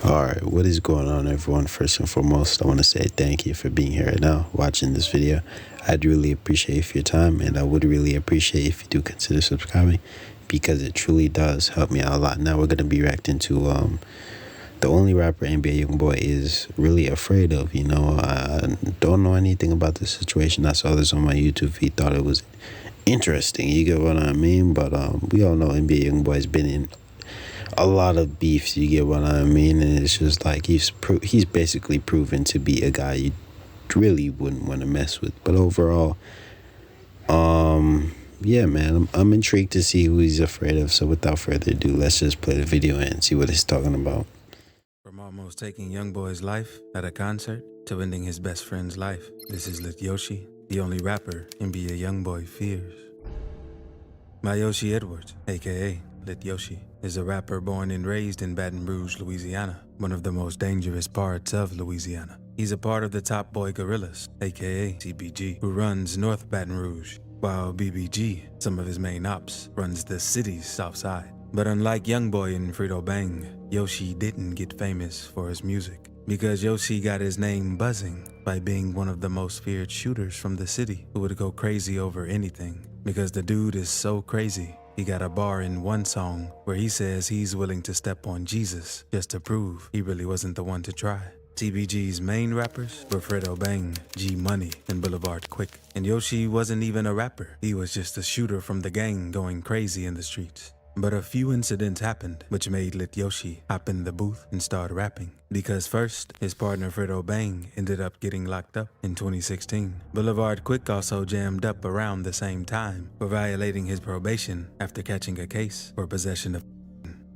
Alright, what is going on, everyone? First and foremost, I want to say thank you for being here right now, watching this video. I'd really appreciate for your time, and I would really appreciate if you do consider subscribing, because it truly does help me out a lot. Now we're going to be reacting to the only rapper NBA Youngboy is really afraid of. I don't know anything about this situation. I saw this on my YouTube feed, thought it was interesting, you get what I mean? But we all know NBA Youngboy's been in a lot of beefs, you get what I mean? And it's just like he's basically proven to be a guy you really wouldn't want to mess with. But overall, yeah, man, I'm intrigued to see who he's afraid of. So without further ado, let's just play the video and see what he's talking about. From almost taking Youngboy's life at a concert to ending his best friend's life, this is Lit Yoshi, the only rapper NBA Youngboy fears. Yoshi Edwards, aka Lit Yoshi, is a rapper born and raised in Baton Rouge, Louisiana, one of the most dangerous parts of Louisiana. He's a part of the Top Boy Gorillas, aka TBG, who runs North Baton Rouge, while BBG, some of his main ops, runs the city's south side. But unlike Youngboy and Frito Bang, Yoshi didn't get famous for his music, because Yoshi got his name buzzing by being one of the most feared shooters from the city who would go crazy over anything. Because the dude is so crazy, he got a bar in one song where he says he's willing to step on Jesus just to prove he really wasn't the one to try. TBG's main rappers were Frito Bang, G Money, and Boulevard Quick. And Yoshi wasn't even a rapper, he was just a shooter from the gang going crazy in the streets. But a few incidents happened which made Lit Yoshi hop in the booth and start rapping. Because first, his partner Frito Bang ended up getting locked up in 2016. Boulevard Quick also jammed up around the same time for violating his probation after catching a case for possession of.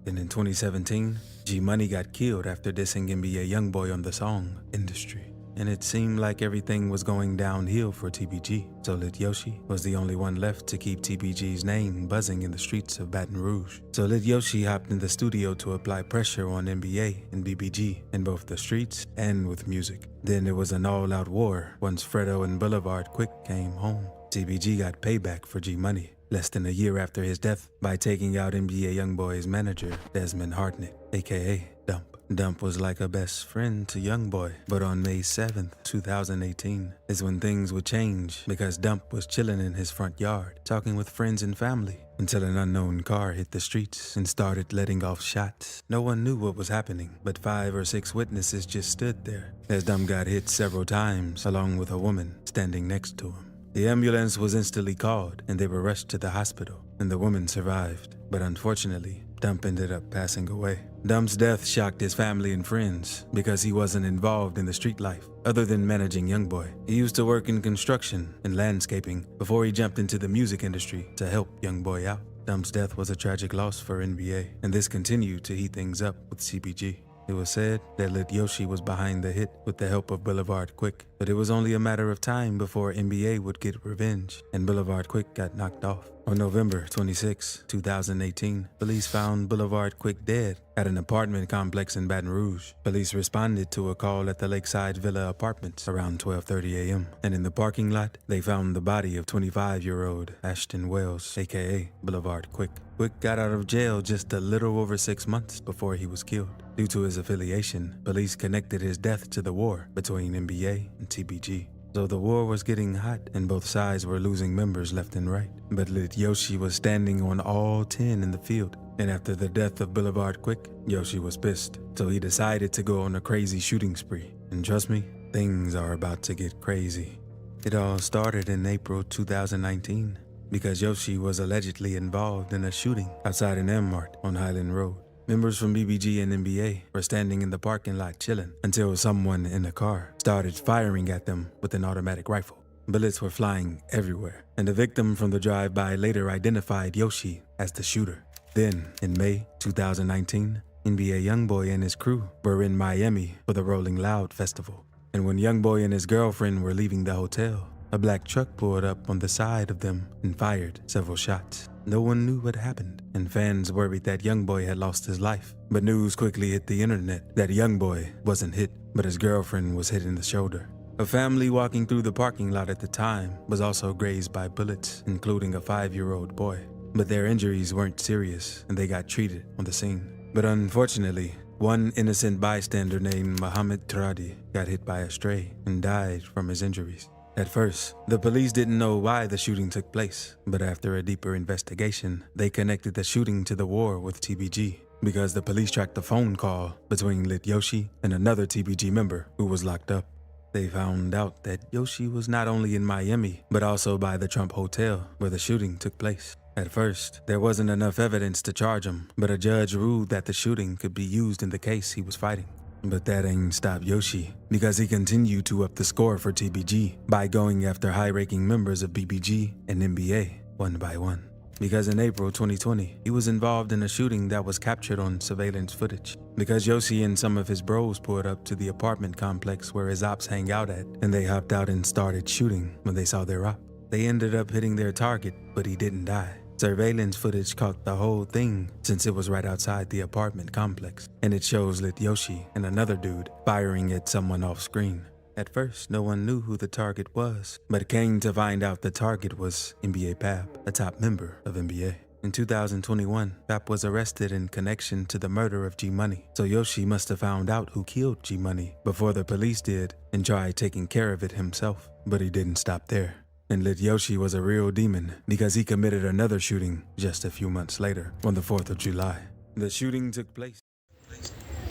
Then in 2017, G Money got killed after dissing NBA Youngboy on the song Industry. And it seemed like everything was going downhill for TBG, so Lit Yoshi was the only one left to keep TBG's name buzzing in the streets of Baton Rouge. So Lit Yoshi hopped in the studio to apply pressure on NBA and BBG in both the streets and with music. Then it was an all-out war once Fredo and Boulevard Quick came home. TBG got payback for G Money less than a year after his death by taking out NBA Youngboy's manager, Desmond Hartnett, aka Dump. Dump was like a best friend to Youngboy, but on May 7th, 2018 is when things would change, because Dump was chilling in his front yard, talking with friends and family, until an unknown car hit the streets and started letting off shots. No one knew what was happening, but 5 or 6 witnesses just stood there as Dump got hit several times, along with a woman standing next to him. The ambulance was instantly called, and they were rushed to the hospital, and the woman survived, but unfortunately, Dump ended up passing away. Dump's death shocked his family and friends because he wasn't involved in the street life other than managing Youngboy. He used to work in construction and landscaping before he jumped into the music industry to help Youngboy out. Dump's death was a tragic loss for NBA, and this continued to heat things up with CBG. It was said that Lit Yoshi was behind the hit with the help of Boulevard Quick, but it was only a matter of time before NBA would get revenge, and Boulevard Quick got knocked off. On November 26, 2018, police found Boulevard Quick dead at an apartment complex in Baton Rouge. Police responded to a call at the Lakeside Villa Apartments around 12:30 a.m., and in the parking lot, they found the body of 25-year-old Ashton Wells, aka Boulevard Quick. Quick got out of jail just a little over 6 months before he was killed. Due to his affiliation, police connected his death to the war between NBA and TBG. So the war was getting hot, and both sides were losing members left and right. But Lit Yoshi was standing on all 10 in the field. And after the death of Boulevard Quick, Yoshi was pissed. So he decided to go on a crazy shooting spree. And trust me, things are about to get crazy. It all started in April 2019 because Yoshi was allegedly involved in a shooting outside an M-Mart on Highland Road. Members from BBG and NBA were standing in the parking lot chilling until someone in a car started firing at them with an automatic rifle. Bullets were flying everywhere, and the victim from the drive-by later identified Yoshi as the shooter. Then, in May 2019, NBA Youngboy and his crew were in Miami for the Rolling Loud Festival. And when Youngboy and his girlfriend were leaving the hotel, a black truck pulled up on the side of them and fired several shots. No one knew what happened, and fans worried that Youngboy had lost his life. But news quickly hit the internet that Youngboy wasn't hit, but his girlfriend was hit in the shoulder. A family walking through the parking lot at the time was also grazed by bullets, including a 5-year-old boy. But their injuries weren't serious, and they got treated on the scene. But unfortunately, One innocent bystander named Mohammed Tradi got hit by a stray and died from his injuries. At first, the police didn't know why the shooting took place, but after a deeper investigation, they connected the shooting to the war with TBG, because the police tracked a phone call between Lit Yoshi and another TBG member who was locked up. They found out that Yoshi was not only in Miami, but also by the Trump Hotel where the shooting took place. At first, there wasn't enough evidence to charge him, but a judge ruled that the shooting could be used in the case he was fighting. But that ain't stopped Yoshi, because he continued to up the score for TBG by going after high-ranking members of BBG and NBA one by one. Because in April 2020, he was involved in a shooting that was captured on surveillance footage. Because Yoshi and some of his bros pulled up to the apartment complex where his ops hang out at, and they hopped out and started shooting when they saw their op. They ended up hitting their target, but he didn't die. Surveillance footage caught the whole thing since it was right outside the apartment complex, and it shows Lit Yoshi and another dude firing at someone off screen. At first, no one knew who the target was, but came to find out the target was NBA Pap, a top member of NBA. In 2021, Pap was arrested in connection to the murder of G Money, so Yoshi must have found out who killed G Money before the police did and tried taking care of it himself, but he didn't stop there. And Lit Yoshi was a real demon because he committed another shooting just a few months later on the 4th of July. The shooting took place.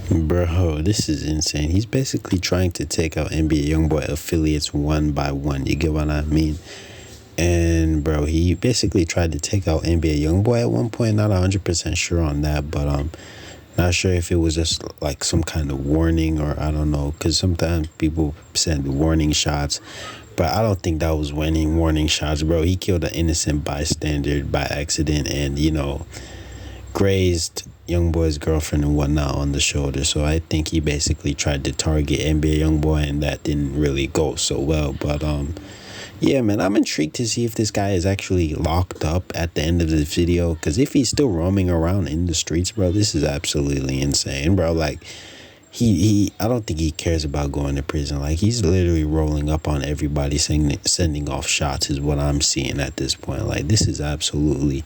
Bro, this is insane. He's basically trying to take out NBA Youngboy affiliates one by one. You get what I mean? And bro, he basically tried to take out NBA Youngboy at one point. Not 100% sure on that, but not sure if it was just like some kind of warning or I don't know, because sometimes people send warning shots. But I don't think that was warning shots, bro. He killed an innocent bystander by accident and, grazed Youngboy's girlfriend and whatnot on the shoulder. So I think he basically tried to target NBA Youngboy, and that didn't really go so well. But yeah, man, I'm intrigued to see if this guy is actually locked up at the end of the video. Because if he's still roaming around in the streets, bro, this is absolutely insane, bro. Like, I don't think he cares about going to prison. Like, he's literally rolling up on everybody, sending off shots is what I'm seeing at this point. Like, this is absolutely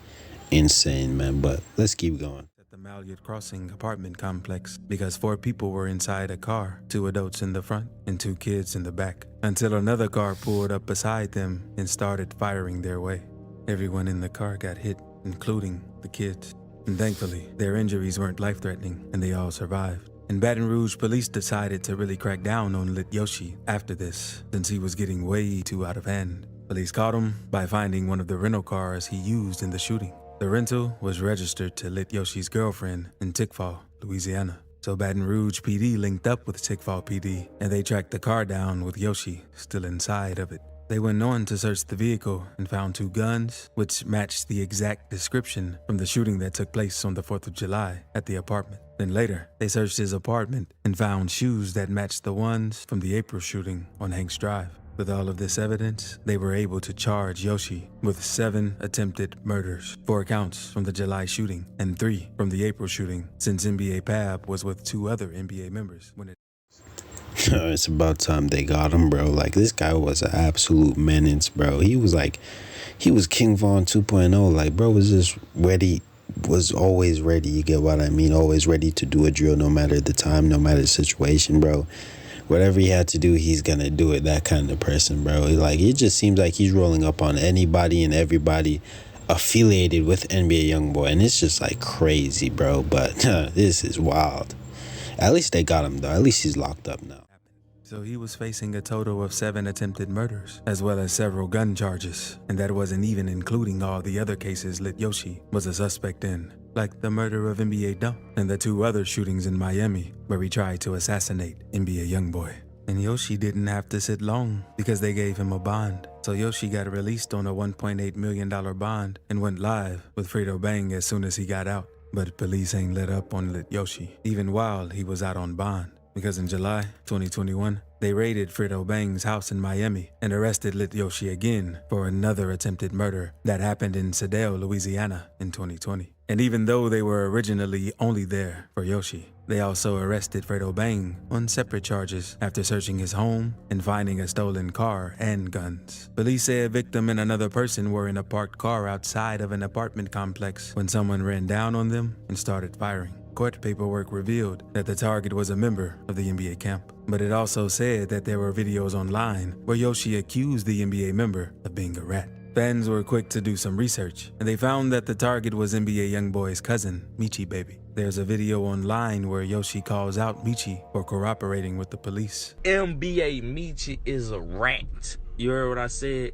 insane, man. But let's keep going. At the Malyard Crossing apartment complex, because 4 people were inside a car, 2 adults in the front and 2 kids in the back, until another car pulled up beside them and started firing their way. Everyone in the car got hit, including the kids. And thankfully, their injuries weren't life-threatening and they all survived. In Baton Rouge, police decided to really crack down on Lit Yoshi after this, since he was getting way too out of hand. Police caught him by finding one of the rental cars he used in the shooting. The rental was registered to Lit Yoshi's girlfriend in Tickfaw, Louisiana. So Baton Rouge PD linked up with Tickfaw PD, and they tracked the car down with Yoshi still inside of it. They went on to search the vehicle and found 2 guns, which matched the exact description from the shooting that took place on the 4th of July at the apartment. Then later, they searched his apartment and found shoes that matched the ones from the April shooting on Hanks Drive. With all of this evidence, they were able to charge Yoshi with 7 attempted murders, 4 counts from the July shooting and 3 from the April shooting, since NBA Pab was with 2 other NBA members when it It's about time they got him, bro. Like, this guy was an absolute menace, bro. He was King Von 2.0. Like, bro was just ready, was always ready. You get what I mean? Always ready to do a drill no matter the time, no matter the situation, bro. Whatever he had to do, he's gonna do it. That kind of person, bro. Like, it just seems like he's rolling up on anybody and everybody affiliated with NBA Youngboy. And it's just, like, crazy, bro. But this is wild. At least they got him, though. At least he's locked up now. So he was facing a total of 7 attempted murders, as well as several gun charges, and that wasn't even including all the other cases Lit Yoshi was a suspect in, like the murder of NBA Dump and the 2 other shootings in Miami where he tried to assassinate NBA Youngboy. And Yoshi didn't have to sit long because they gave him a bond. So Yoshi got released on a $1.8 million bond and went live with Fredo Bang as soon as he got out. But police ain't let up on Lit Yoshi, even while he was out on bond. Because in July 2021, they raided Fredo Bang's house in Miami and arrested Lit Yoshi again for another attempted murder that happened in Sedale, Louisiana in 2020. And even though they were originally only there for Yoshi, they also arrested Fredo Bang on separate charges after searching his home and finding a stolen car and guns. Police say a victim and another person were in a parked car outside of an apartment complex when someone ran down on them and started firing. Court paperwork revealed that the target was a member of the NBA camp, but it also said that there were videos online where Yoshi accused the NBA member of being a rat. Fans were quick to do some research, and they found that the target was NBA Youngboy's cousin, Michi Baby. There's a video online where Yoshi calls out Michi for cooperating with the police. NBA Michi is a rat. You heard what I said?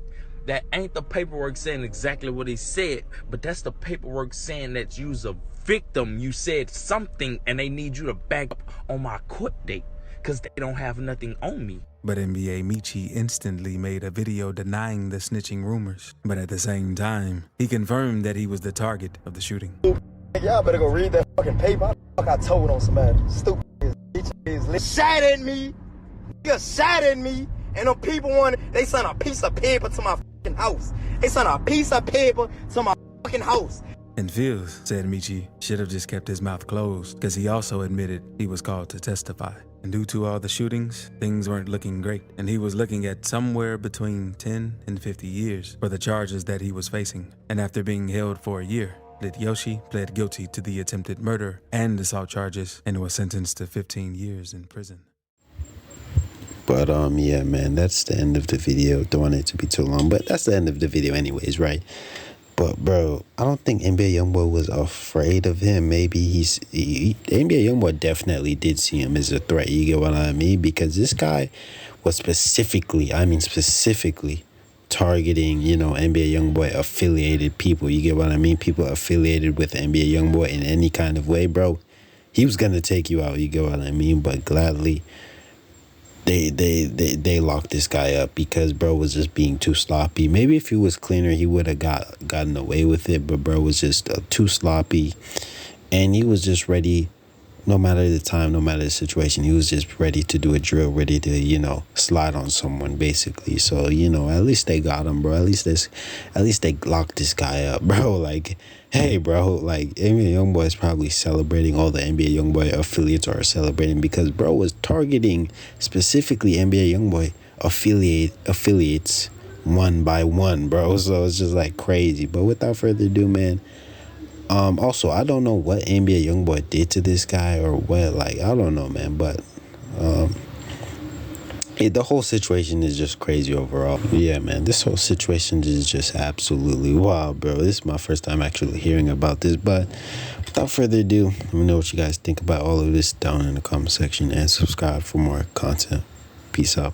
That ain't the paperwork saying exactly what he said, but that's the paperwork saying that you's a victim. You said something and they need you to back up on my court date because they don't have nothing on me. But NBA Michi instantly made a video denying the snitching rumors. But at the same time, he confirmed that he was the target of the shooting. Y'all better go read that fucking paper. I told on somebody. Stupid bitch shot at me. Nigga shot at me. And them people they sent a piece of paper to my fucking house. They sent a piece of paper to my fucking house. And Fields said Michi should have just kept his mouth closed because he also admitted he was called to testify. And due to all the shootings, things weren't looking great. And he was looking at somewhere between 10 and 50 years for the charges that he was facing. And after being held for a year, Yoshi pled guilty to the attempted murder and assault charges and was sentenced to 15 years in prison. But yeah, man, that's the end of the video. Don't want it to be too long, but that's the end of the video anyways, right? But bro, I don't think NBA Youngboy was afraid of him. Maybe NBA Youngboy definitely did see him as a threat. You get what I mean? Because this guy was specifically targeting, you know, NBA Youngboy affiliated people. You get what I mean? People affiliated with NBA Youngboy in any kind of way, bro. He was gonna take you out. You get what I mean? But gladly, they locked this guy up because bro was just being too sloppy. Maybe if he was cleaner, he would have gotten away with it. But bro was just too sloppy, and he was just ready. No matter the time, no matter the situation, he was just ready to do a drill, ready to, you know, slide on someone, basically. So, you know, at least they got him, bro. At least they locked this guy up, bro. Like, hey, bro, like, NBA Youngboy is probably celebrating. All the NBA Youngboy affiliates are celebrating because bro was targeting specifically NBA Youngboy affiliates one by one, bro. So it's just like crazy. But without further ado, man. Also, I don't know what NBA Youngboy did to this guy or what, like, I don't know, man, but, the whole situation is just crazy overall. Yeah, man, this whole situation is just absolutely wild, bro. This is my first time actually hearing about this, but without further ado, let me know what you guys think about all of this down in the comment section and subscribe for more content. Peace out.